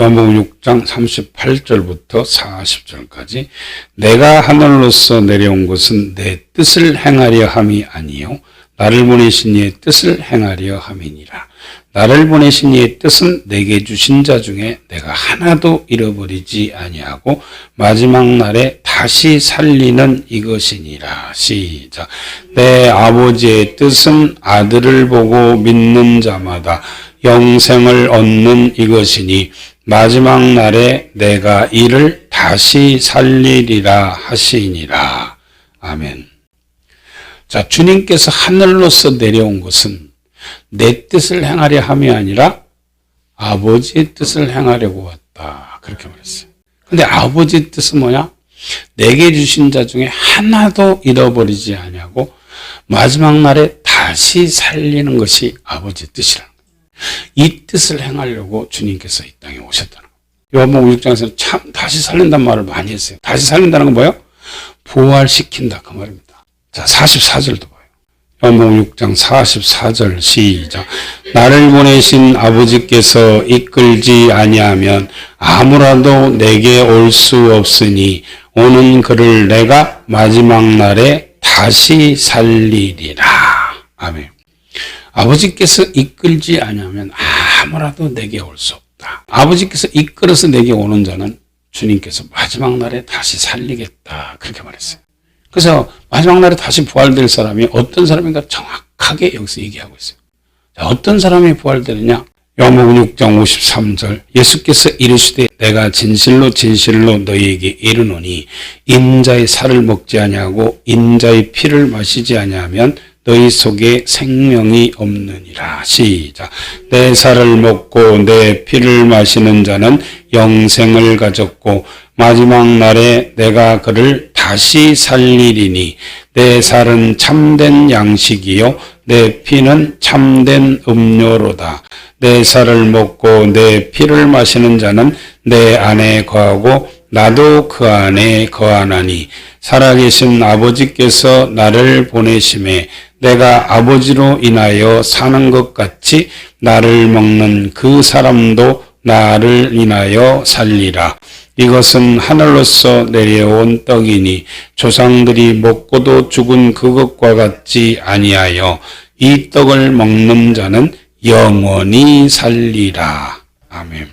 요한복음 6장 38절부터 40절까지 내가 하늘로서 내려온 것은 내 뜻을 행하려 함이 아니요 나를 보내신 이의 뜻을 행하려 함이니라. 나를 보내신 이의 뜻은 내게 주신 자 중에 내가 하나도 잃어버리지 아니하고 마지막 날에 다시 살리는 이것이니라. 시작. 내 아버지의 뜻은 아들을 보고 믿는 자마다 영생을 얻는 이것이니 마지막 날에 내가 이를 다시 살리리라 하시니라. 아멘. 자, 주님께서 하늘로서 내려온 것은 내 뜻을 행하려 함이 아니라 아버지의 뜻을 행하려고 왔다. 그렇게 말했어요. 근데 아버지의 뜻은 뭐냐? 내게 주신 자 중에 하나도 잃어버리지 아니하고 마지막 날에 다시 살리는 것이 아버지의 뜻이라는 거예요. 이 뜻을 행하려고 주님께서 이 땅에 오셨다는 거예요. 요한복음 6장에서는 참 다시 살린다는 말을 많이 했어요. 다시 살린다는 건 뭐예요? 부활시킨다 그 말입니다. 자, 44절도 봐요. 요한복음 6장 44절 시작. 나를 보내신 아버지께서 이끌지 아니하면 아무라도 내게 올 수 없으니 오는 그를 내가 마지막 날에 다시 살리리라. 아멘. 아버지께서 이끌지 아니하면 아무라도 내게 올 수 없다. 아버지께서 이끌어서 내게 오는 자는 주님께서 마지막 날에 다시 살리겠다. 그렇게 말했어요. 그래서 마지막 날에 다시 부활될 사람이 어떤 사람인가 정확하게 여기서 얘기하고 있어요. 자, 어떤 사람이 부활되느냐? 요한복음 6장 53절 예수께서 이르시되 내가 진실로 진실로 너희에게 이르노니 인자의 살을 먹지 아니하고 인자의 피를 마시지 아니하면 너희 속에 생명이 없느니라. 시작. 내 살을 먹고 내 피를 마시는 자는 영생을 가졌고 마지막 날에 내가 그를 다시 살리리니 내 살은 참된 양식이요 내 피는 참된 음료로다. 내 살을 먹고 내 피를 마시는 자는 내 안에 거하고 나도 그 안에 거하나니 살아계신 아버지께서 나를 보내심에 내가 아버지로 인하여 사는 것 같이 나를 먹는 그 사람도 나를 인하여 살리라. 이것은 하늘로서 내려온 떡이니 조상들이 먹고도 죽은 그것과 같지 아니하여 이 떡을 먹는 자는 영원히 살리라. 아멘.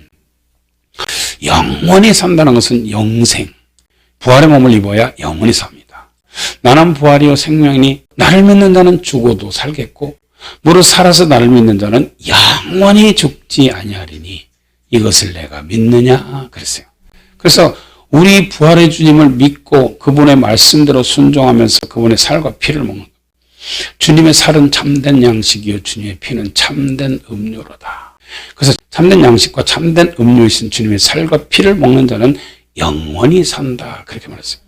영원히 산다는 것은 영생. 부활의 몸을 입어야 영원히 삽니다. 나는 부활이요 생명이니 나를 믿는 자는 죽어도 살겠고 무릇 살아서 나를 믿는 자는 영원히 죽지 아니하리니 이것을 내가 믿느냐 그랬어요. 그래서 우리 부활의 주님을 믿고 그분의 말씀대로 순종하면서 그분의 살과 피를 먹는 것. 주님의 살은 참된 양식이요 주님의 피는 참된 음료로다. 그래서 참된 양식과 참된 음료이신 주님의 살과 피를 먹는 자는 영원히 산다. 그렇게 말했어요.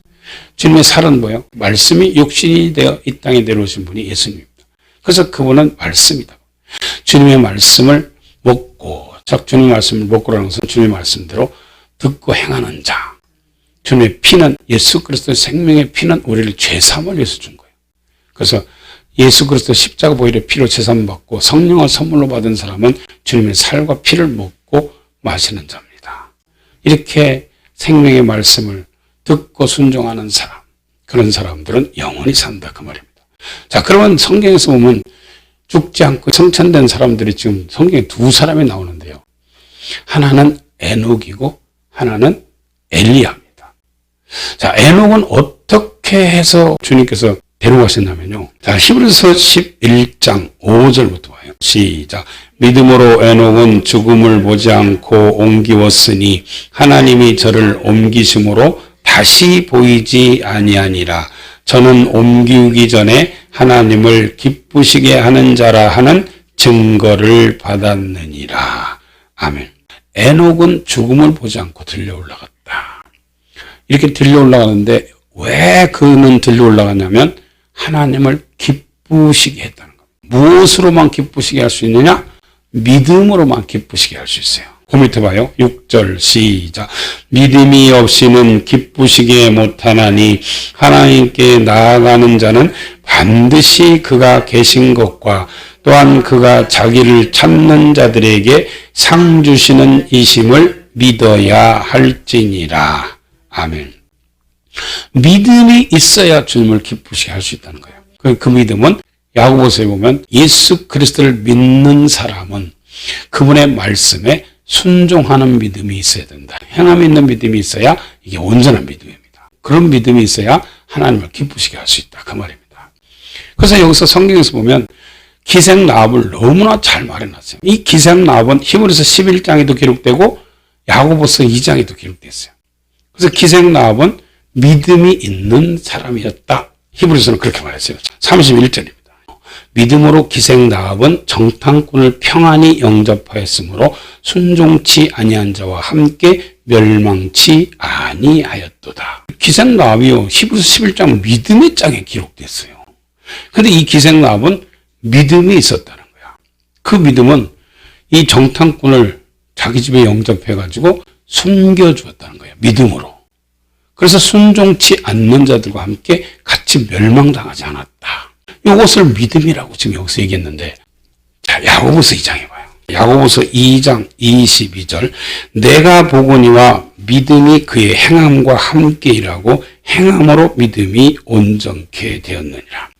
주님의 살은 뭐예요? 말씀이 육신이 되어 이 땅에 내려오신 분이 예수님입니다. 그래서 그분은 말씀이다. 주님의 말씀을 먹고, 즉 주님의 말씀을 먹고라는 것은 주님의 말씀대로 듣고 행하는 자. 주님의 피는 예수 그리스도의 생명의 피는 우리를 죄사함을 위해서 준 거예요. 그래서 예수 그리스도 십자가 보혈의 피로 제사함 받고 성령을 선물로 받은 사람은 주님의 살과 피를 먹고 마시는 자입니다. 이렇게 생명의 말씀을 듣고 순종하는 사람, 그런 사람들은 영원히 산다 그 말입니다. 자, 그러면 성경에서 보면 죽지 않고 성천된 사람들이 지금 성경에 두 사람이 나오는데요. 하나는 에녹이고 하나는 엘리야입니다. 자, 에녹은 어떻게 해서 주님께서 데려가셨냐면요. 자, 히브리서 11장 5절부터 봐요. 시작. 믿음으로 에녹은 죽음을 보지 않고 옮기웠으니 하나님이 저를 옮기심으로 다시 보이지 아니하니라. 저는 옮기기 전에 하나님을 기쁘시게 하는 자라 하는 증거를 받았느니라. 아멘. 에녹은 죽음을 보지 않고 들려 올라갔다. 이렇게 들려 올라가는데 왜 그는 들려 올라갔냐면 하나님을 기쁘시게 했다는 겁니다. 무엇으로만 기쁘시게 할 수 있느냐? 믿음으로만 기쁘시게 할 수 있어요. 그 밑에 봐요. 6절 시작. 믿음이 없이는 기쁘시게 못하나니 하나님께 나아가는 자는 반드시 그가 계신 것과 또한 그가 자기를 찾는 자들에게 상 주시는 이심을 믿어야 할지니라. 아멘. 믿음이 있어야 주님을 기쁘시게 할 수 있다는 거예요. 그 믿음은 야고보서에 보면 예수 그리스도를 믿는 사람은 그분의 말씀에 순종하는 믿음이 있어야 된다. 행함이 있는 믿음이 있어야 이게 온전한 믿음입니다. 그런 믿음이 있어야 하나님을 기쁘시게 할 수 있다. 그 말입니다. 그래서 여기서 성경에서 보면 기생 라합을 너무나 잘 말해놨어요. 이 기생 라합은 히브리서 11장에도 기록되고 야고보서 2장에도 기록됐어요. 그래서 기생 라합은 믿음이 있는 사람이었다. 히브리서는 그렇게 말했어요. 31절입니다. 믿음으로 기생 라합은 정탐꾼을 평안히 영접하였으므로 순종치 아니한 자와 함께 멸망치 아니하였도다. 기생 라합이요, 히브리서 11장은 믿음의 장에 기록됐어요. 그런데 이 기생 라합은 믿음이 있었다는 거야. 그 믿음은 이 정탐꾼을 자기 집에 영접해가지고 숨겨주었다는 거예요. 믿음으로. 그래서 순종치 않는 자들과 함께 같이 멸망당하지 않았다. 이것을 믿음이라고 지금 여기서 얘기했는데, 자, 야고보서 2장에 봐요. 야고보서 2장 22절. 내가 보거니와 믿음이 그의 행함과 함께 일하고 행함으로 믿음이 온전케 되었느니라.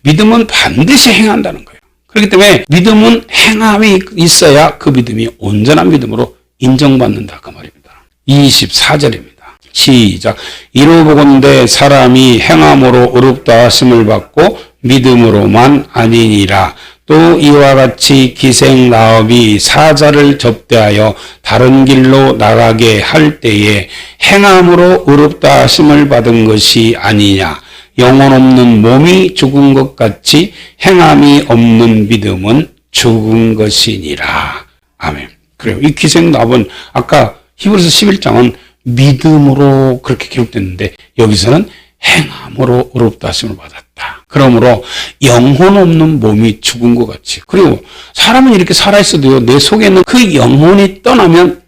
믿음은 반드시 행한다는 거예요. 그렇기 때문에 믿음은 행함이 있어야 그 믿음이 온전한 믿음으로 인정받는다. 그 말입니다. 24절입니다. 시작. 이로보건대 사람이 행함으로 의롭다 하심을 받고 믿음으로만 아니니라. 또 이와 같이 기생 라합이 사자를 접대하여 다른 길로 나가게 할 때에 행함으로 의롭다 하심을 받은 것이 아니냐. 영혼 없는 몸이 죽은 것 같이 행함이 없는 믿음은 죽은 것이니라. 아멘. 그래요. 이 기생 라합은 아까 히브리서 11장은 믿음으로 그렇게 기록됐는데 여기서는 행함으로 의롭다 하심을 받았다. 그러므로 영혼 없는 몸이 죽은 것 같이. 그리고 사람은 이렇게 살아있어도요, 내 속에 있는 그 영혼이 떠나면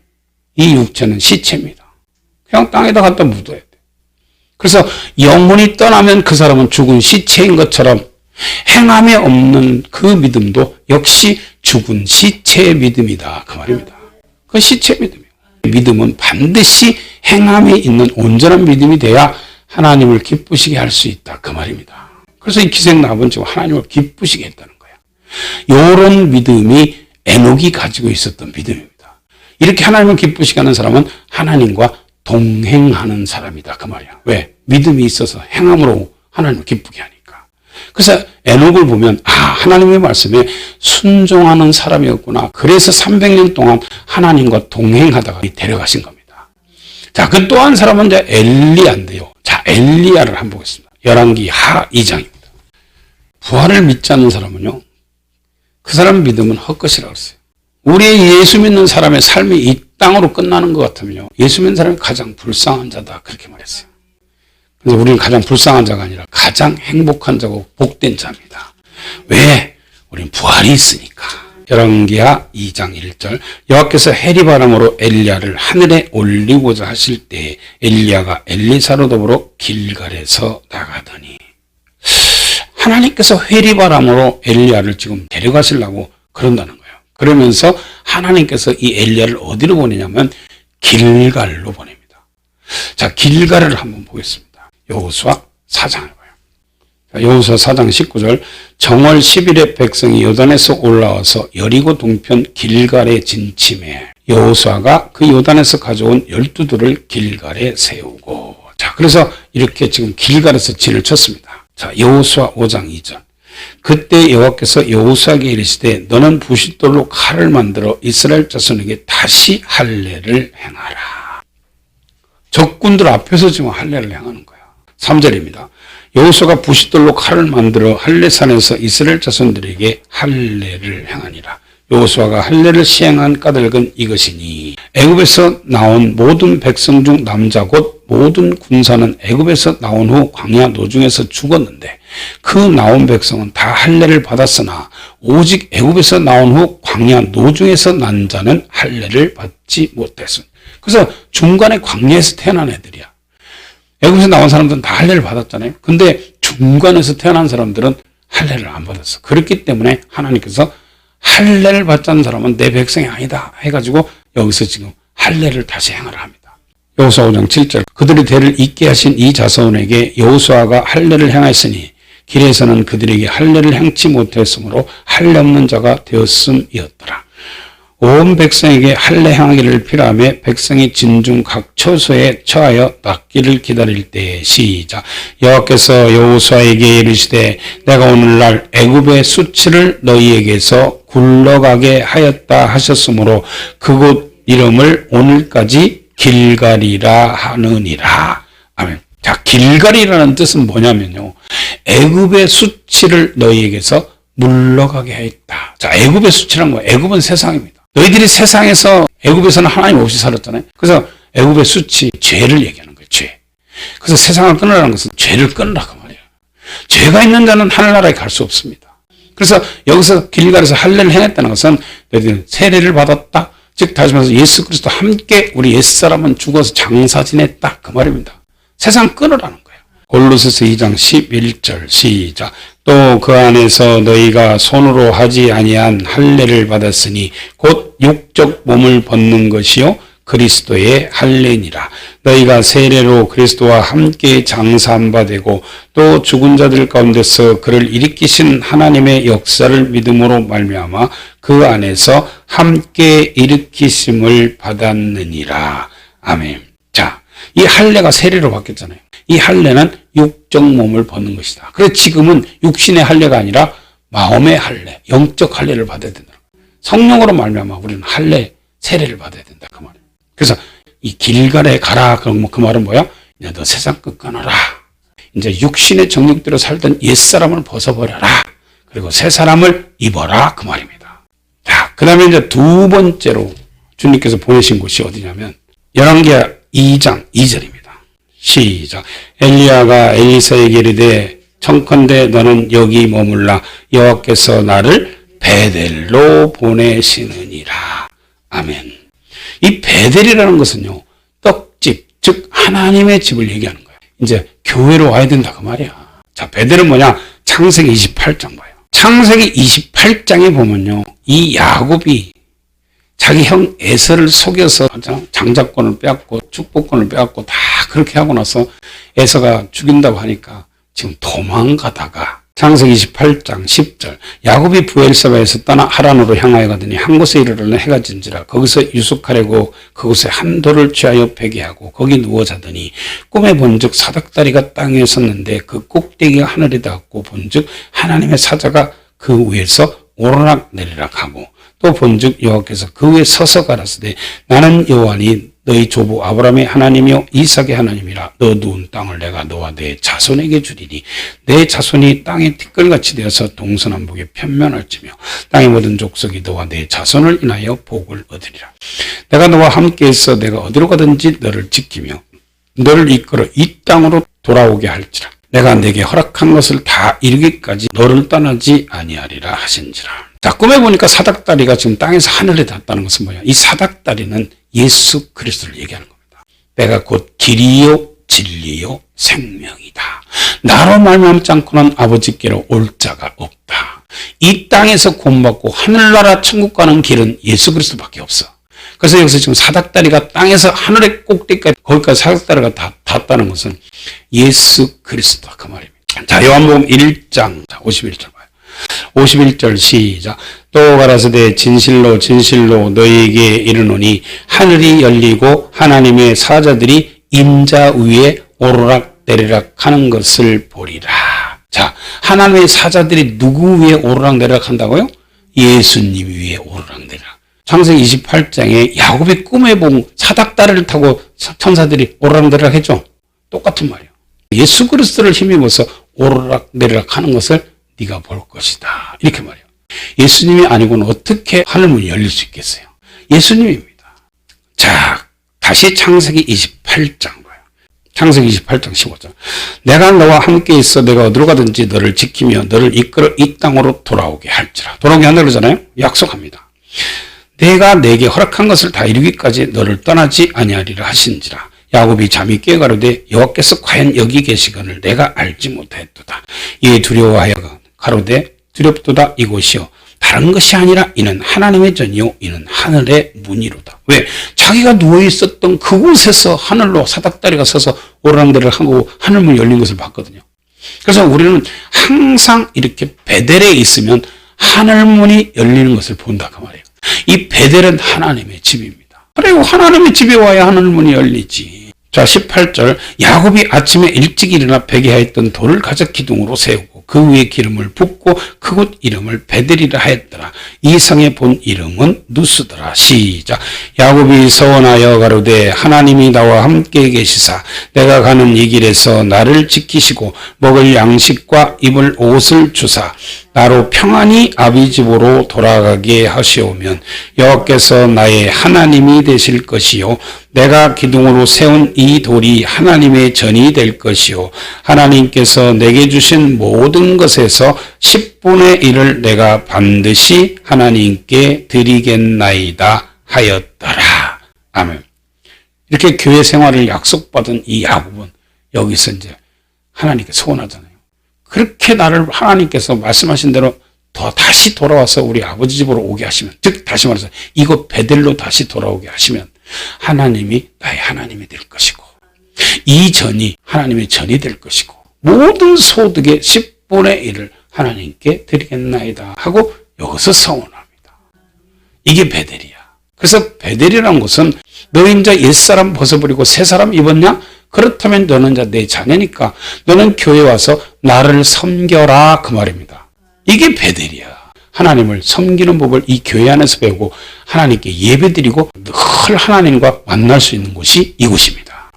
이 육체는 시체입니다. 그냥 땅에다 갖다 묻어야 돼. 그래서 영혼이 떠나면 그 사람은 죽은 시체인 것처럼 행함이 없는 그 믿음도 역시 죽은 시체의 믿음이다. 그 말입니다. 그 시체의 믿음이에요. 믿음은 반드시 행함이 있는 온전한 믿음이 돼야 하나님을 기쁘시게 할 수 있다. 그 말입니다. 그래서 이 기생 라합은 지금 하나님을 기쁘시게 했다는 거예요. 이런 믿음이 에녹이 가지고 있었던 믿음입니다. 이렇게 하나님을 기쁘시게 하는 사람은 하나님과 동행하는 사람이다. 그 말이야. 왜? 믿음이 있어서 행함으로 하나님을 기쁘게 하니까. 그래서 에녹을 보면 하나님의 말씀에 순종하는 사람이었구나. 그래서 300년 동안 하나님과 동행하다가 데려가신 겁니다. 자, 그 또 한 사람은 이제 엘리야인데요. 자, 엘리야를 한번 보겠습니다. 열왕기 하 2장입니다. 부활을 믿지 않는 사람은요, 그 사람 믿음은 헛것이라고 했어요. 우리의 예수 믿는 사람의 삶이 이 땅으로 끝나는 것 같으면요, 예수 믿는 사람이 가장 불쌍한 자다. 그렇게 말했어요. 그래서 우리는 가장 불쌍한 자가 아니라 가장 행복한 자고 복된 자입니다. 왜? 우리는 부활이 있으니까. 열왕기하 2장 1절. 여호와께서 해리바람으로 엘리야를 하늘에 올리고자 하실 때 엘리야가 엘리사로 더불어 길갈에서 나가더니. 하나님께서 해리바람으로 엘리야를 지금 데려가시려고 그런다는 거예요. 그러면서 하나님께서 이 엘리야를 어디로 보내냐면 길갈로 보냅니다. 자, 길갈을 한번 보겠습니다. 여호수아 4장을 봐요. 여호수아 4장 19절. 정월 10일에 백성이 요단에서 올라와서 여리고 동편 길갈에 진침해 여호수아가 그 요단에서 가져온 12돌을 길갈에 세우고. 자, 그래서 이렇게 지금 길갈에서 진을 쳤습니다. 자, 여호수아 5장 2절. 그때 여호와께서 여호수아에게 이르시되 너는 부싯돌로 칼을 만들어 이스라엘 자손에게 다시 할례를 행하라. 적군들 앞에서 지금 할례를 행하는 거야. 3절입니다. 여호수아가 부싯돌로 칼을 만들어 할례산에서 이스라엘 자손들에게 할례를 행하니라. 여호수아가 할례를 시행한 까닭은 이것이니 애굽에서 나온 모든 백성 중 남자 곧 모든 군사는 애굽에서 나온 후 광야 노중에서 죽었는데 그 나온 백성은 다 할례를 받았으나 오직 애굽에서 나온 후 광야 노중에서 난 자는 할례를 받지 못했음. 그래서 중간에 광야에서 태어난 애들이야. 애굽에서 나온 사람들은 다 할례를 받았잖아요. 근데 중간에서 태어난 사람들은 할례를 안 받았어. 그렇기 때문에 하나님께서 할례를 받지 않는 사람은 내 백성이 아니다 해가지고 여기서 지금 할례를 다시 행하라 합니다. 여호수아 5장 7절 그들의 대를 잇게 하신 이 자손에게 여호수아가 할례를 행하였으니 길에서는 그들에게 할례를 행치 못했으므로 할례 없는 자가 되었음이었더라. 온 백성에게 할례 행하기를 필요하며 백성이 진중 각 처소에 처하여 낫기를 기다릴 때에 시작. 여호와께서 여호수아에게 이르시되 내가 오늘날 애굽의 수치를 너희에게서 굴러가게 하였다 하셨으므로 그곳 이름을 오늘까지 길갈이라 하느니라. 아멘. 자, 길갈이라는 뜻은 뭐냐면요. 애굽의 수치를 너희에게서 물러가게 하였다. 자, 애굽의 수치란 거예요. 애굽은 세상입니다. 너희들이 세상에서 애굽에서는 하나님 없이 살았잖아요. 그래서 애굽의 수치, 죄를 얘기하는 거예요. 죄. 그래서 세상을 끊으라는 것은 죄를 끊으라 그 말이에요. 죄가 있는 자는 하늘나라에 갈 수 없습니다. 그래서 여기서 길갈에서 할례를 행했다는 것은 너희들은 세례를 받았다. 즉 다시 말해서 예수 그리스도 함께 우리 옛사람은 죽어서 장사 지냈다 그 말입니다. 세상 끊으라는 거예요. 골로새서 2장 11절 시작. 또 그 안에서 너희가 손으로 하지 아니한 할례를 받았으니 곧 육적 몸을 벗는 것이요 그리스도의 할례니라. 너희가 세례로 그리스도와 함께 장사한 바 되고 또 죽은 자들 가운데서 그를 일으키신 하나님의 역사를 믿음으로 말미암아 그 안에서 함께 일으키심을 받았느니라. 아멘. 자, 이 할례가 세례로 바뀌었잖아요. 이 할례는 육적 몸을 벗는 것이다. 그래서 지금은 육신의 할례가 아니라 마음의 할례, 영적 할례를 받아야 된다. 성령으로 말미암아 우리는 할례, 세례를 받아야 된다. 그 말이에요. 그래서 이 길갈에 가라. 그 말은 뭐야? 이제 너 세상 끝 끊어라. 이제 육신의 정욕대로 살던 옛사람을 벗어버려라. 그리고 새 사람을 입어라. 그 말입니다. 자, 그 다음에 이제 두 번째로 주님께서 보내신 곳이 어디냐면 열왕기하 2장 2절입니다. 시작. 엘리야가 엘리사에게 이르되 청컨대 너는 여기 머물라. 여호와께서 나를 베델로 보내시느니라. 아멘. 이 베델이라는 것은요, 떡집, 즉 하나님의 집을 얘기하는 거예요. 이제 교회로 와야 된다 그 말이야. 자, 베델은 뭐냐? 창세기 28장 봐요. 창세기 28장에 보면요, 이 야곱이 자기 형 에서를 속여서 장자권을 빼앗고 축복권을 빼앗고 다 그렇게 하고 나서 에서가 죽인다고 하니까 지금 도망가다가 창세기 28장 10절 야곱이 부엘세바에서 떠나 하란으로 향하여 가더니 한 곳에 이르러는 해가 진지라 거기서 유숙하려고 그곳에 한 돌을 취하여 베게 하고 거기 누워 자더니 꿈에 본즉 사닥다리가 땅에 섰는데 그 꼭대기가 하늘에 닿았고 본즉 하나님의 사자가 그 위에서 오르락 내리락 하고 또 본즉 여호와께서 그 위에 서서 가라사대 나는 여호와니 너희 조부 아브라함의 하나님이요 이삭의 하나님이라. 너 누운 땅을 내가 너와 내 자손에게 주리니 내 자손이 땅의 티끌같이 되어서 동서남북에 편면할지며 땅의 모든 족속이 너와 내 자손을 인하여 복을 얻으리라. 내가 너와 함께 있어 내가 어디로 가든지 너를 지키며 너를 이끌어 이 땅으로 돌아오게 할지라. 내가 내게 허락한 것을 다 이루기까지 너를 떠나지 아니하리라 하신지라. 자, 꿈에 보니까 사닥다리가 지금 땅에서 하늘에 닿았다는 것은 뭐야? 이 사닥다리는 예수 그리스도를 얘기하는 겁니다. 내가 곧 길이요 진리요 생명이다. 나로 말미암지 않고는 아버지께로 올 자가 없다. 이 땅에서 구원받고 하늘나라 천국 가는 길은 예수 그리스도밖에 없어. 그래서 여기서 지금 사닥다리가 땅에서 하늘의 꼭대기까지 거기까지 사닥다리가 다 닿았다는 것은 예수 그리스도다 그 말입니다. 자, 요한복음 1장 51절 봐요. 51절 시작. 또 가라사대 진실로 진실로 너희에게 이르노니 하늘이 열리고 하나님의 사자들이 임자 위에 오르락 내리락 하는 것을 보리라. 자, 하나님의 사자들이 누구 위에 오르락 내리락 한다고요? 예수님 위에 오르락 내리락. 창세기 28장에 야곱이 꿈에 본 사닥다리를 타고 천사들이 오르락 내리락 했죠. 똑같은 말이에요. 예수 그리스도를 힘입어서 오르락 내리락 하는 것을 네가 볼 것이다. 이렇게 말해요. 예수님이 아니고는 어떻게 하늘문이 열릴 수 있겠어요? 예수님입니다. 자, 다시 창세기 28장 봐요. 창세기 28장 15절. 내가 너와 함께 있어 내가 어디로 가든지 너를 지키며 너를 이끌어 이 땅으로 돌아오게 할지라. 돌아오게 한다 그러잖아요. 약속합니다. 내가 내게 허락한 것을 다 이루기까지 너를 떠나지 아니하리라 하신지라. 야곱이 잠이 깨어 가로되 여호와께서 과연 여기 계시거늘 내가 알지 못하였도다. 이에 두려워하여 가로되 두렵도다 이곳이요 다른 것이 아니라 이는 하나님의 전이요 이는 하늘의 문이로다. 왜? 자기가 누워있었던 그곳에서 하늘로 사닥다리가 서서 오르락내리락 하고 하늘문이 열린 것을 봤거든요. 그래서 우리는 항상 이렇게 베델에 있으면 하늘문이 열리는 것을 본다 그 말이에요. 이 베델은 하나님의 집입니다. 그리고 하나님의 집에 와야 하늘문이 열리지. 자, 18절. 야곱이 아침에 일찍 일어나 베개하였던 돌을 가져 기둥으로 세우고 그 위에 기름을 붓고 그곳 이름을 베델이라 하였더라. 이 성의 본 이름은 누스더라. 시작. 야곱이 서원하여 가로되 하나님이 나와 함께 계시사 내가 가는 이 길에서 나를 지키시고 먹을 양식과 입을 옷을 주사 나로 평안히 아비 집으로 돌아가게 하시오면 여호와께서 나의 하나님이 되실 것이요 내가 기둥으로 세운 이 돌이 하나님의 전이 될 것이요 하나님께서 내게 주신 모든 것에서 10분의 1을 내가 반드시 하나님께 드리겠나이다 하였더라. 아멘. 이렇게 교회 생활을 약속받은 이 야곱은 여기서 이제 하나님께 소원하잖아요. 그렇게 나를 하나님께서 말씀하신 대로 다시 돌아와서 우리 아버지 집으로 오게 하시면, 즉 다시 말해서 이곳 베델로 다시 돌아오게 하시면 하나님이 나의 하나님이 될 것이고 이 전이 하나님의 전이 될 것이고 모든 소득의 10분의 1을 하나님께 드리겠나이다 하고 여기서 서원합니다. 이게 베델이야. 그래서 베델이라는 것은 너 이제 옛사람 벗어버리고 새사람 입었냐? 그렇다면 너는 이제 내 자녀니까 너는 교회 와서 나를 섬겨라 그 말입니다. 이게 베델이야. 하나님을 섬기는 법을 이 교회 안에서 배우고 하나님께 예배드리고 늘 하나님과 만날 수 있는 곳이 이곳입니다.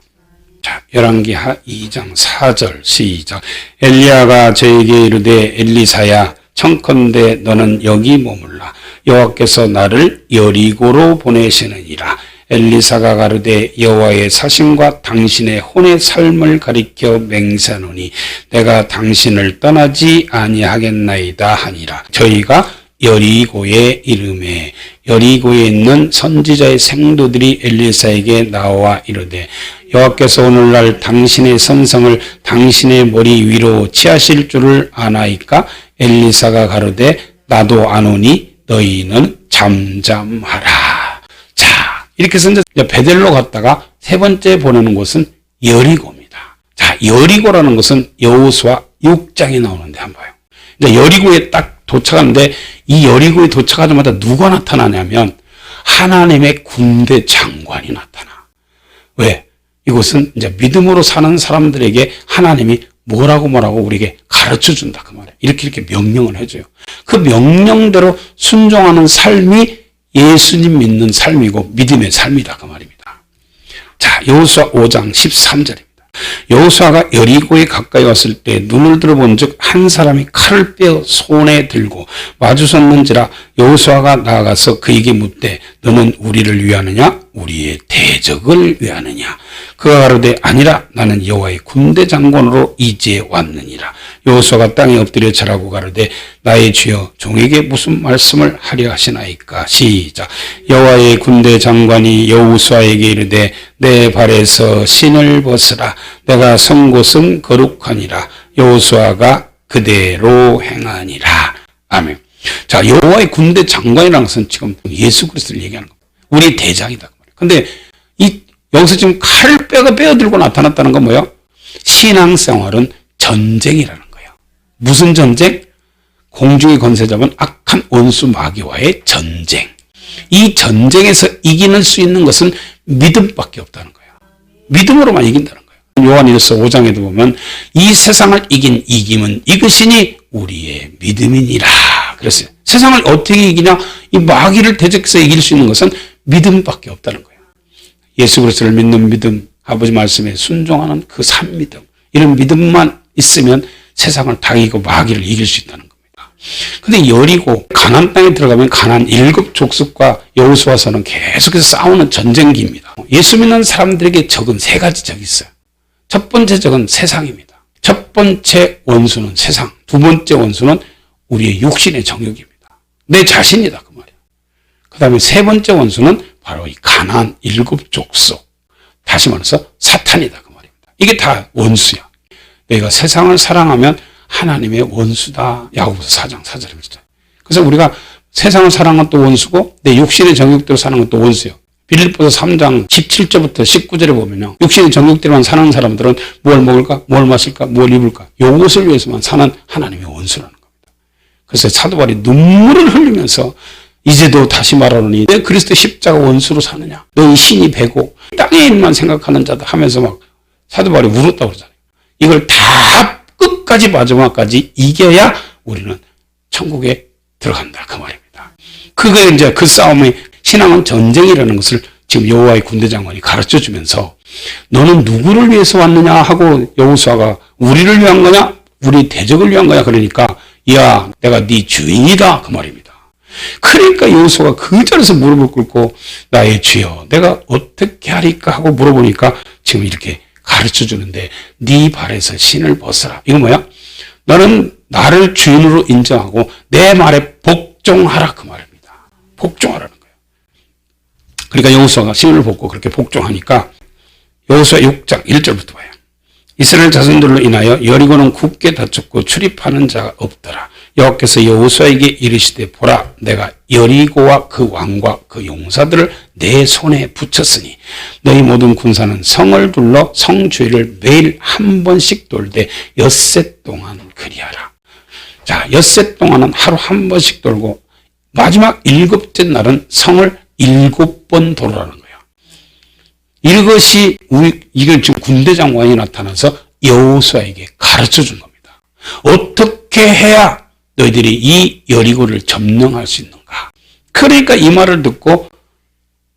자, 열왕기하 2장 4절 시작. 엘리야가 저에게 이르되 엘리사야 청컨대 너는 여기 머물라. 여호와께서 나를 여리고로 보내시느니라. 엘리사가 가로되 여호와의 사심과 당신의 혼의 삶을 가리켜 맹세하노니 내가 당신을 떠나지 아니하겠나이다 하니라. 저희가 여리고에 이르매 여리고에 있는 선지자의 생도들이 엘리사에게 나와 이르되 여호와께서 오늘날 당신의 선성을 당신의 머리 위로 취하실 줄을 아나이까? 엘리사가 가로되 나도 아노니 너희는 잠잠하라. 이렇게 해서 이제 베델로 갔다가 세 번째 보내는 곳은 여리고입니다. 자, 여리고라는 것은 여호수아 6장에 나오는데 한번 봐요. 이제 여리고에 딱 도착하는데 이 여리고에 도착하자마자 누가 나타나냐면 하나님의 군대 장관이 나타나. 왜? 이곳은 이제 믿음으로 사는 사람들에게 하나님이 뭐라고 우리에게 가르쳐 준다 그 말이에요. 이렇게 명령을 해줘요. 그 명령대로 순종하는 삶이 예수님 믿는 삶이고 믿음의 삶이다 그 말입니다. 자, 여호수아 5장 13절입니다. 여호수아가 여리고에 가까이 왔을 때 눈을 들어본 즉 한 사람이 칼을 빼어 손에 들고 마주섰는지라. 여호수아가 나아가서 그에게 묻되 너는 우리를 위하느냐 우리의 대적을 위하느냐. 그가 가로되 아니라 나는 여호와의 군대 장관으로 이제 왔느니라. 여호수아가 땅에 엎드려 절하고 가로되 나의 주여 종에게 무슨 말씀을 하려 하시나이까. 시작. 여호와의 군대 장관이 여호수아에게 이르되 내 발에서 신을 벗으라. 내가 선 곳은 거룩하니라. 여호수아가 그대로 행하니라. 아멘. 자, 여호와의 군대 장관이라는 것은 지금 예수 그리스도를 얘기하는 겁니다. 우리 대장이다. 근데 여기서 지금 칼을 빼어들고 나타났다는 건 뭐예요? 신앙생활은 전쟁이라는 거예요. 무슨 전쟁? 공중의 권세 잡은 악한 원수 마귀와의 전쟁. 이 전쟁에서 이기는 수 있는 것은 믿음밖에 없다는 거예요. 믿음으로만 이긴다는 거예요. 요한일서 5장에도 보면 이 세상을 이긴 이김은 이것이니 우리의 믿음이니라 그랬어요. 세상을 어떻게 이기냐? 이 마귀를 대적해서 이길 수 있는 것은 믿음밖에 없다는 거예요. 예수 그리스도를 믿는 믿음, 아버지 말씀에 순종하는 그 산 믿음, 이런 믿음만 있으면 세상을 다 이기고 마귀를 이길 수 있다는 겁니다. 근데 여리고 가나안 땅에 들어가면 가나안 7 족속과 여호수아서는 계속해서 싸우는 전쟁기입니다. 예수 믿는 사람들에게 적은 3가지 적이 있어요. 첫 번째 적은 세상입니다. 첫 번째 원수는 세상, 두 번째 원수는 우리의 육신의 정욕입니다. 내 자신이다 그 말이에요. 그 다음에 세 번째 원수는 바로 이 가나안 7 족속, 다시 말해서 사탄이다 그 말입니다. 이게 다 원수야. 너희가 세상을 사랑하면 하나님의 원수다. 야고보서 4장 4절입니다. 그래서 우리가 세상을 사랑은 또 원수고 내 육신의 정욕대로 사는 건 또 원수예요. 빌립보서 3장 17절부터 19절에 보면요. 육신의 정욕대로만 사는 사람들은 뭘 먹을까? 뭘 마실까? 뭘 입을까? 이것을 위해서만 사는 하나님의 원수라는 겁니다. 그래서 사도 바울이 눈물을 흘리면서 이제도 다시 말하노니 내 그리스도 십자가 원수로 사느냐? 너희 신이 배고 땅의 일만 생각하는 자다 하면서 막 사도 바울이 울었다고 그러잖아요. 이걸 다 끝까지 마지막까지 이겨야 우리는 천국에 들어간다 그 말입니다. 그게 이제 그 싸움의 신앙은 전쟁이라는 것을 지금 여호와의 군대 장관이 가르쳐 주면서 너는 누구를 위해서 왔느냐 하고 여호수아가 우리를 위한 거냐? 우리 대적을 위한 거냐? 그러니까 야 내가 네 주인이다 그 말입니다. 그러니까 여호수아가 그 자리에서 무릎을 꿇고 나의 주여 내가 어떻게 하리까 하고 물어보니까 지금 이렇게 가르쳐 주는데 네 발에서 신을 벗어라. 이거 뭐야? 너는 나를 주인으로 인정하고 내 말에 복종하라 그 말입니다. 복종하라는 거예요. 그러니까 여호수아가 신을 벗고 그렇게 복종하니까 여호수아 6장 1절부터 봐요. 이스라엘 자손들로 인하여 여리고는 굳게 닫혔고 출입하는 자가 없더라. 여호와께서 여호수아에게 이르시되 보라 내가 여리고와 그 왕과 그 용사들을 내 손에 붙였으니 너희 모든 군사는 성을 둘러 성 주위를 매일 한 번씩 돌되 엿새 동안 그리하라. 자, 엿새 동안은 하루 한 번씩 돌고 마지막 7째 날은 성을 7번 돌으라는 거예요. 이것이 이걸 지금 군대 장관이 나타나서 여호수아에게 가르쳐 준 겁니다. 어떻게 해야 너희들이 이 여리고를 점령할 수 있는가? 그러니까 이 말을 듣고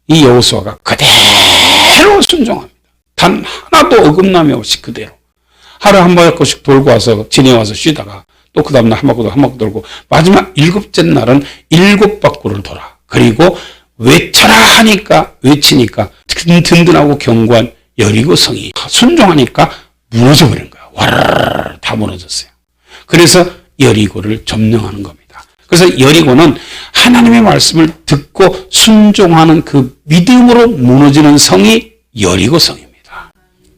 이 여호수아가 그대로 순종합니다. 단 하나도 어긋남이 없이 그대로. 하루 한 바퀴씩 돌고 와서 지내와서 쉬다가 또 그 다음날 한 바퀴 돌고 마지막 7째 날은 7바퀴를 돌아. 그리고 외쳐라 하니까 외치니까 든든하고 견고한 여리고 성이 순종하니까 무너져버린 거야. 와르르 다 무너졌어요. 그래서 여리고를 점령하는 겁니다. 그래서 여리고는 하나님의 말씀을 듣고 순종하는 그 믿음으로 무너지는 성이 여리고 성입니다.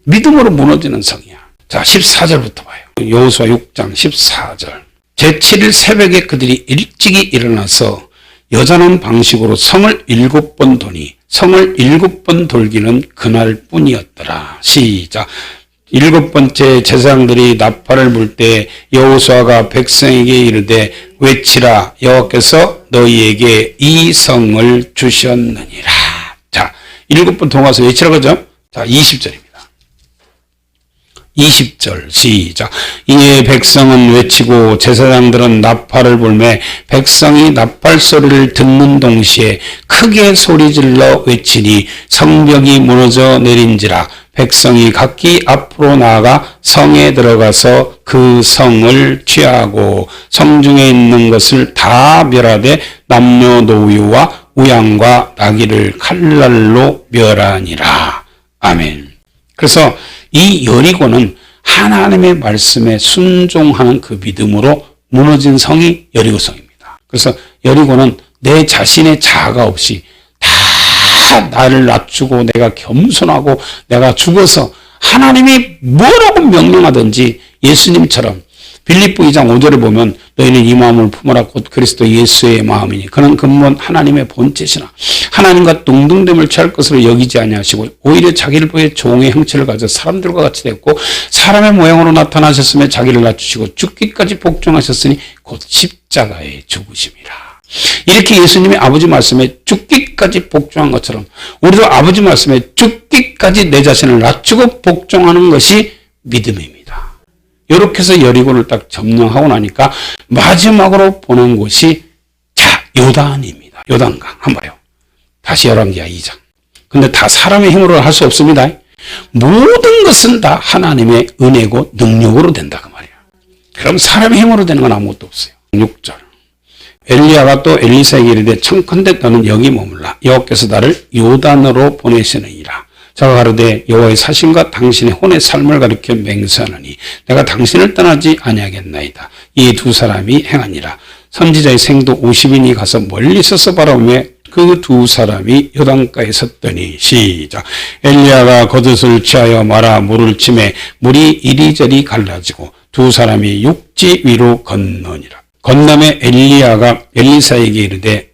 믿음으로 무너지는 성이야. 자, 14절부터 봐요. 여호수아 6장 14절. 제7일 새벽에 그들이 일찍이 일어나서 여전한 방식으로 성을 7번 도니 성을 7번 돌기는 그날뿐이었더라. 시작. 7번째 제사장들이 나팔을 불 때 여호수아가 백성에게 이르되 외치라 여호와께서 너희에게 이 성을 주셨느니라. 자, 7번 동화서 외치라 그러죠? 자, 20절입니다. 20절 시작. 이에 백성은 외치고 제사장들은 나팔을 불매 백성이 나팔 소리를 듣는 동시에 크게 소리질러 외치니 성벽이 무너져 내린지라. 백성이 각기 앞으로 나아가 성에 들어가서 그 성을 취하고 성중에 있는 것을 다 멸하되 남녀노유와 우양과 나귀를 칼날로 멸하니라. 아멘. 그래서 이 여리고는 하나님의 말씀에 순종하는 그 믿음으로 무너진 성이 여리고 성입니다. 그래서 여리고는 내 자신의 자아가 없이 다 나를 낮추고 내가 겸손하고 내가 죽어서 하나님이 뭐라고 명령하든지 예수님처럼 빌립보 2장 5절에 보면 너희는 이 마음을 품어라 곧 그리스도 예수의 마음이니 그는 근본 하나님의 본체시나 하나님과 동등됨을 취할 것으로 여기지 아니하시고 오히려 자기를 보여 종의 형체를 가져 사람들과 같이 됐고 사람의 모양으로 나타나셨으며 자기를 낮추시고 죽기까지 복종하셨으니 곧 십자가에 죽으심이라. 이렇게 예수님이 아버지 말씀에 죽기까지 복종한 것처럼 우리도 아버지 말씀에 죽기까지 내 자신을 낮추고 복종하는 것이 믿음입니다. 이렇게 해서 여리고를 딱 점령하고 나니까 마지막으로 보낸 곳이 자 요단입니다. 요단강 한번 봐요. 다시 열왕기하 2장. 근데 다 사람의 힘으로 할 수 없습니다. 모든 것은 다 하나님의 은혜고 능력으로 된다 그 말이에요. 그럼 사람의 힘으로 되는 건 아무것도 없어요. 6절. 엘리야가 또 엘리사에게 이르되 청컨대 너는 여기 머물라. 여호와께서 나를 요단으로 보내시느니라. 자가 가로되 여호와의 사심과 당신의 혼의 삶을 가리켜 맹세하노니 내가 당신을 떠나지 아니하겠나이다. 이 두 사람이 행하니라. 선지자의 생도 50인이 가서 멀리 서서 바라보며 그 두 사람이 요단가에 섰더니 시작. 엘리야가 겉옷을 취하여 말아 물을 치매 물이 이리저리 갈라지고 두 사람이 육지 위로 건너니라. 건남의 엘리야가 엘리사에게 이르되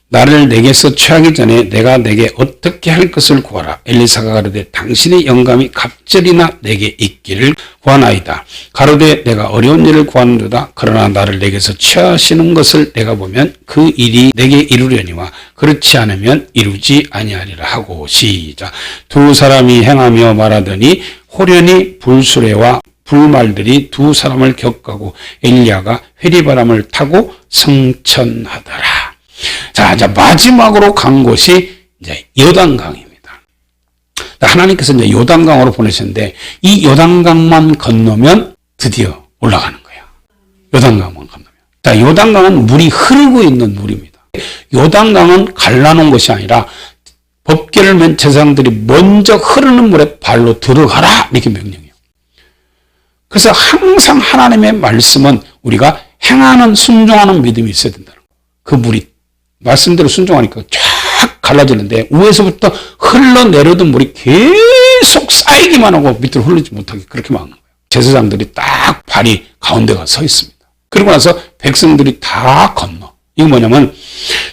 나를 내게서 취하기 전에 내가 내게 어떻게 할 것을 구하라. 엘리사가 가로되 당신의 영감이 갑절이나 내게 있기를 구하나이다. 가로되 내가 어려운 일을 구하는도다. 그러나 나를 내게서 취하시는 것을 내가 보면 그 일이 내게 이루려니와 그렇지 않으면 이루지 아니하리라 하고. 시작. 두 사람이 행하며 말하더니 호련히 불수레와 불말들이 두 사람을 격하고 엘리야가 회리바람을 타고 승천하더라. 자, 이제 마지막으로 간 곳이 이제 요단강입니다. 하나님께서 이제 요단강으로 보내셨는데 이 요단강만 건너면 드디어 올라가는 거예요. 요단강만 건너면. 자, 요단강은 물이 흐르고 있는 물입니다. 요단강은 갈라놓은 것이 아니라 법궤를 맨 제사장들이 먼저 흐르는 물에 발로 들어가라 이렇게 명령해요. 그래서 항상 하나님의 말씀은 우리가 행하는 순종하는 믿음이 있어야 된다는 거예요. 그 물이 말씀대로 순종하니까 쫙 갈라지는데 위에서부터 흘러내려던 물이 계속 쌓이기만 하고 밑으로 흐르지 못하게 그렇게 막는 거예요. 제사장들이 딱 발이 가운데가 서 있습니다. 그러고 나서 백성들이 다 건너. 이거 뭐냐면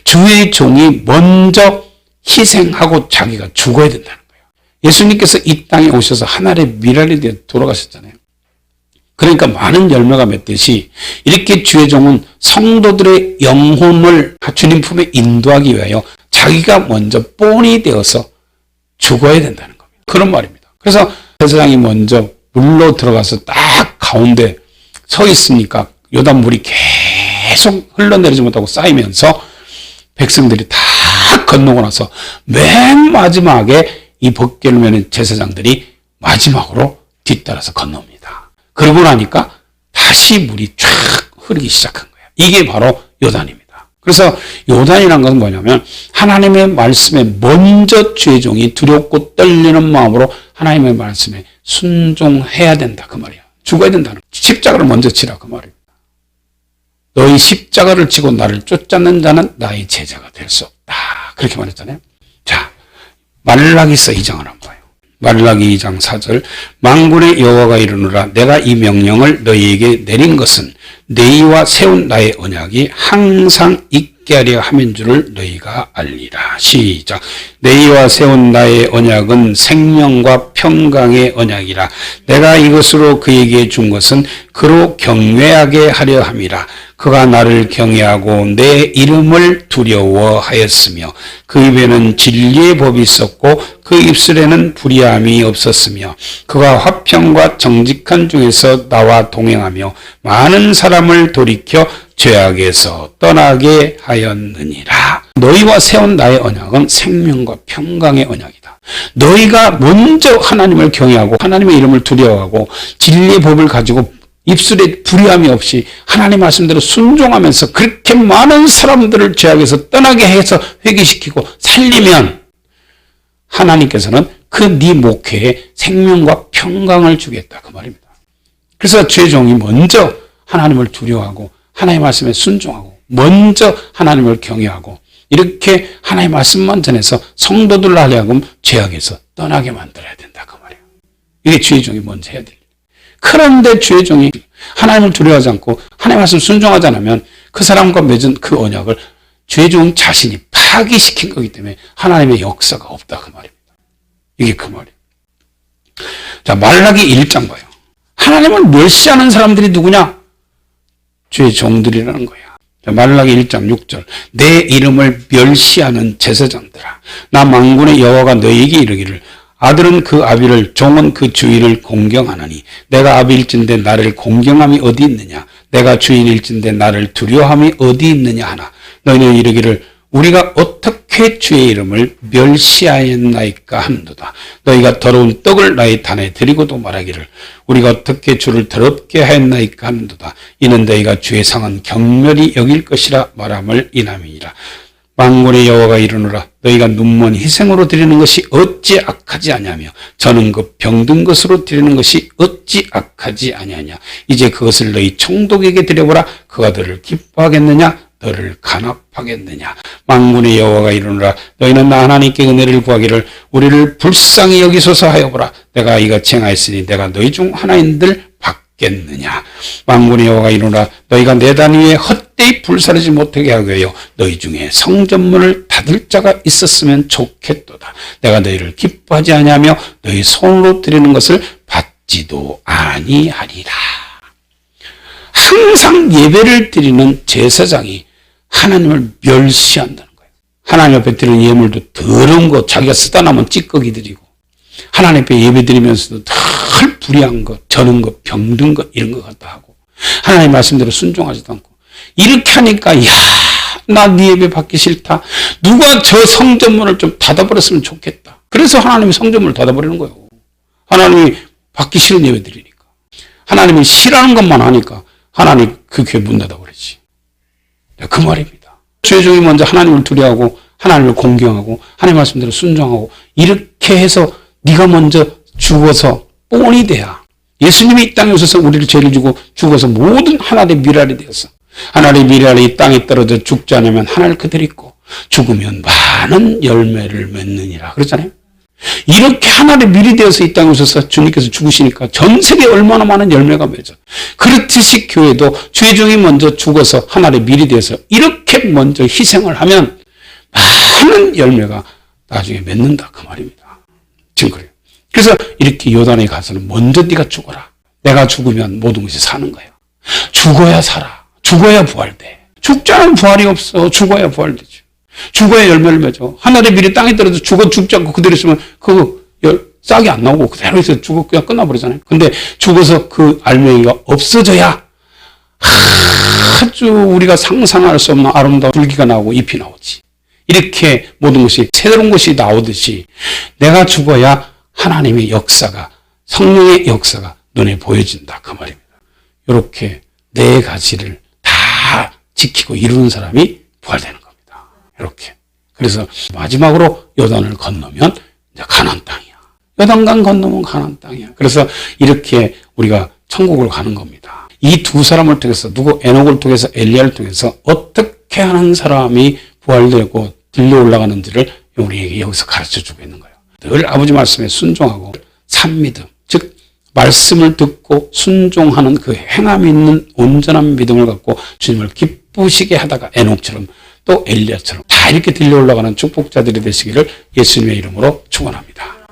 주의 종이 먼저 희생하고 자기가 죽어야 된다는 거예요. 예수님께서 이 땅에 오셔서 하늘의 미랄이 되어 돌아가셨잖아요. 그러니까 많은 열매가 맺듯이 이렇게 주의 종은 성도들의 영혼을 주님 품에 인도하기 위하여 자기가 먼저 본이 되어서 죽어야 된다는 겁니다. 그런 말입니다. 그래서 제사장이 먼저 물로 들어가서 딱 가운데 서 있으니까 요단물이 계속 흘러내리지 못하고 쌓이면서 백성들이 다 건너고 나서 맨 마지막에 이 법궤를 메는 제사장들이 마지막으로 뒤따라서 건너옵니다. 그러고 나니까 다시 물이 쫙 흐르기 시작한 거예요. 이게 바로 요단입니다. 그래서 요단이라는 것은 뭐냐면 하나님의 말씀에 먼저 주의 종이 두렵고 떨리는 마음으로 하나님의 말씀에 순종해야 된다 그 말이야. 죽어야 된다는 거예요. 십자가를 먼저 지라 그 말입니다. 너희 십자가를 지고 나를 쫓아는 자는 나의 제자가 될 수 없다. 그렇게 말했잖아요. 자, 말라기서 2장을 한번 봐요. 말라기 2장 4절 만군의 여호와가 이르노라 내가 이 명령을 너희에게 내린 것은 너희와 세운 나의 언약이 항상 있게 하려 함인 줄을 너희가 알리라. 시작. 너희와 세운 나의 언약은 생명과 평강의 언약이라. 내가 이것으로 그에게 준 것은 그로 경외하게 하려 함이라. 그가 나를 경외하고 내 이름을 두려워하였으며 그 입에는 진리의 법이 있었고 그 입술에는 불의함이 없었으며 그가 화평과 정직한 중에서 나와 동행하며 많은 사람을 돌이켜 죄악에서 떠나게 하였느니라. 너희와 세운 나의 언약은 생명과 평강의 언약이다. 너희가 먼저 하나님을 경외하고 하나님의 이름을 두려워하고 진리의 법을 가지고 입술에 불의함이 없이 하나님 말씀대로 순종하면서 그렇게 많은 사람들을 죄악에서 떠나게 해서 회개시키고 살리면 하나님께서는 그 네 목회에 생명과 평강을 주겠다 그 말입니다. 그래서 주의 종이 먼저 하나님을 두려워하고 하나님의 말씀에 순종하고 먼저 하나님을 경외하고 이렇게 하나님의 말씀만 전해서 성도들로 하여금 죄악에서 떠나게 만들어야 된다 그 말이에요. 이게 주의 종이 먼저 해야 될 일. 그런데 주의 종이 하나님을 두려워하지 않고 하나님의 말씀 순종하지 않으면 그 사람과 맺은 그 언약을 주의 종 자신이 파기시킨 거기 때문에 하나님의 역사가 없다 그 말입니다. 이게 그 말이에요. 자, 말라기 1장 봐요. 하나님을 멸시하는 사람들이 누구냐? 주의 종들이라는 거야. 자, 말라기 1장 6절 내 이름을 멸시하는 제사장들아 나 만군의 여호와가 너희에게 이르기를 아들은 그 아비를 종은 그 주인을 공경하나니 내가 아비일진데 나를 공경함이 어디 있느냐 내가 주인일진데 나를 두려워함이 어디 있느냐 하나 너희는 이르기를 우리가 어떻게 주의 이름을 멸시하였나이까 하는도다. 너희가 더러운 떡을 나의 단에 드리고도 말하기를 우리가 어떻게 주를 더럽게 하였나이까 하는도다. 이는 너희가 주의 상은 경멸히 여길 것이라 말함을 인함이니라. 만군의 여호와가 이르노라 너희가 눈먼 희생으로 드리는 것이 어찌 악하지 아니하며 저는 그 병든 것으로 드리는 것이 어찌 악하지 아니하냐. 이제 그것을 너희 총독에게 드려보라. 그가 너를 기뻐하겠느냐 너를 간합하겠느냐. 만군의 여호와가 이르노라 너희는 나 하나님께 은혜를 구하기를 우리를 불쌍히 여기소서 하여보라. 내가 이같이 행하였으니 내가 너희 중 하나인들 받겠느냐. 만군의 여호와가 이르노라 너희가 내 단 위에 헛 절대히 불사르지 못하게 하기 위하여 너희 중에 성전문을 닫을 자가 있었으면 좋겠도다. 내가 너희를 기뻐하지 아니하며 너희 손으로 드리는 것을 받지도 아니하리라. 항상 예배를 드리는 제사장이 하나님을 멸시한다는 거예요. 하나님 앞에 드리는 예물도 더러운 거, 자기가 쓰다 남은 찌꺼기 드리고, 하나님 앞에 예배 드리면서도 늘 불의한 것, 저는 것, 병든 것, 이런 것 갖다 하고, 하나님 말씀대로 순종하지도 않고, 이렇게 하니까, 나 네 예배 받기 싫다. 누가 저 성전문을 좀 닫아버렸으면 좋겠다. 그래서 하나님이 성전문을 닫아버리는 거예요. 하나님이 받기 싫은 예배 드리니까. 하나님이 싫어하는 것만 하니까, 하나님 그 교회 문 닫아버리지. 그 말입니다. 주의 먼저 하나님을 두려워하고, 하나님을 공경하고, 하나님 말씀대로 순종하고, 이렇게 해서 네가 먼저 죽어서 뽕이 돼야, 예수님이 이 땅에 오셔서 우리를 죄를 지고 죽어서 모든 하나님의 미랄이 되어서, 하나님의 미랄이 이 땅에 떨어져 죽지 않으면 하나를 그대로 있고, 죽으면 많은 열매를 맺느니라. 그렇잖아요. 이렇게 하나님의 밀이 되어서 이 땅에 오셔서 주님께서 죽으시니까 전 세계에 얼마나 많은 열매가 맺어. 그렇듯이 교회도 죄종이 먼저 죽어서 하나님의 밀이 되어서 이렇게 먼저 희생을 하면 많은 열매가 나중에 맺는다. 그 말입니다. 지금 그래요. 그래서 이렇게 요단에 가서는 먼저 네가 죽어라. 내가 죽으면 모든 것이 사는 거예요. 죽어야 살아. 죽어야 부활돼. 죽지 않으면 부활이 없어. 죽어야 부활되죠. 죽어야 열매를 맺어. 하늘의 밀이 땅에 떨어져 죽지 않고 그대로 있으면 그 싹이 안 나오고 그대로 있어 죽어 그냥 끝나버리잖아요. 근데 죽어서 그 알맹이가 없어져야 아주 우리가 상상할 수 없는 아름다운 줄기가 나오고 잎이 나오지. 이렇게 모든 것이 새로운 것이 나오듯이 내가 죽어야 하나님의 역사가, 성령의 역사가 눈에 보여진다. 그 말입니다. 이렇게 네 가지를 다 지키고 이루는 사람이 부활되는 겁니다. 이렇게. 그래서 마지막으로 요단을 건너면 이제 가나안 땅이야. 요단강 건너면 가나안 땅이야. 그래서 이렇게 우리가 천국을 가는 겁니다. 이 두 사람을 통해서, 누구 에녹을 통해서 엘리야를 통해서 어떻게 하는 사람이 부활되고 들려 올라가는지를 우리에게 여기서 가르쳐주고 있는 거예요. 늘 아버지 말씀에 순종하고 산믿음, 즉 말씀을 듣고 순종하는 그 행함이 있는 온전한 믿음을 갖고 주님을 기쁘시게 하다가 에녹처럼 또 엘리야처럼 다 이렇게 들려 올라가는 축복자들이 되시기를 예수님의 이름으로 축원합니다.